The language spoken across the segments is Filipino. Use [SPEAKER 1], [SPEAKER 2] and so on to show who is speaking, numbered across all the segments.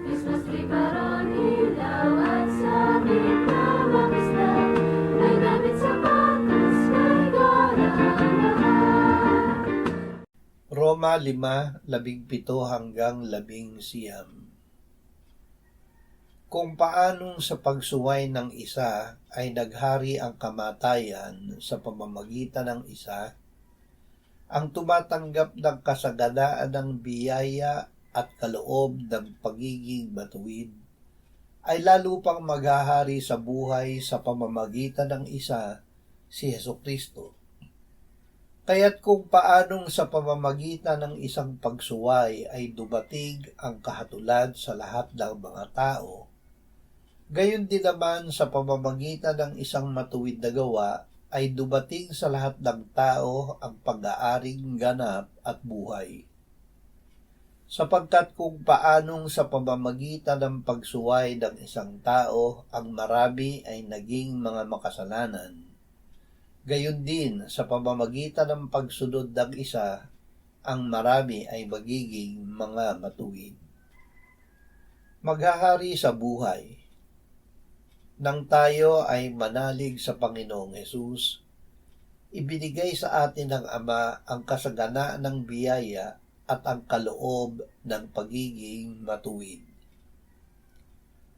[SPEAKER 1] Christmas tree karon ilaw at sa gitna makisla. May damit sapatos, may garang lahat.
[SPEAKER 2] Roma 5:17 hanggang 11. Kung paanong sa pagsuway ng isa ay naghari ang kamatayan sa pamamagitan ng isa, ang tumatanggap ng kasaganaan ng biyaya at kaloob ng pagiging matuwid ay lalo pang maghahari sa buhay sa pamamagitan ng isa, si Hesukristo. Kaya't kung paanong sa pamamagitan ng isang pagsuway ay dumating ang kahatulad sa lahat ng mga tao, gayon din naman sa pamamagitan ng isang matuwid na gawa ay dumating sa lahat ng tao ang pag-aaring ganap at buhay. Sapagkat kung paanong sa pamamagitan ng pagsuway ng isang tao ang marami ay naging mga makasalanan, gayon din sa pamamagitan ng pagsunod ng isa, ang marami ay magiging mga matuwid. Maghahari sa buhay. Nang tayo ay manalig sa Panginoong Hesus, ibinigay sa atin ng Ama ang kasaganaan ng biyaya at ang kaloob ng pagiging matuwid.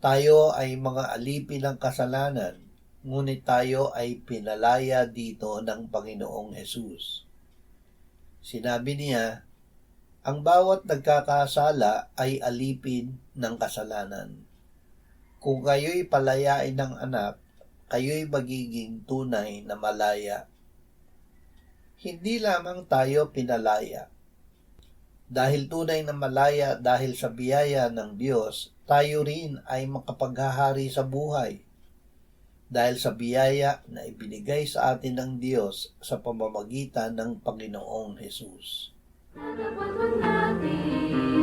[SPEAKER 2] Tayo ay mga alipin ng kasalanan, ngunit tayo ay pinalaya dito ng Panginoong Hesus. Sinabi niya, ang bawat nagkakasala ay alipin ng kasalanan. Kung kayo'y palayain ng anak, kayo'y magiging tunay na malaya. Hindi lamang tayo pinalaya. Dahil tunay na malaya dahil sa biyaya ng Diyos, tayo rin ay makapaghahari sa buhay. Dahil sa biyaya na ibinigay sa atin ng Diyos sa pamamagitan ng Panginoong Hesus.
[SPEAKER 1] Natapos natin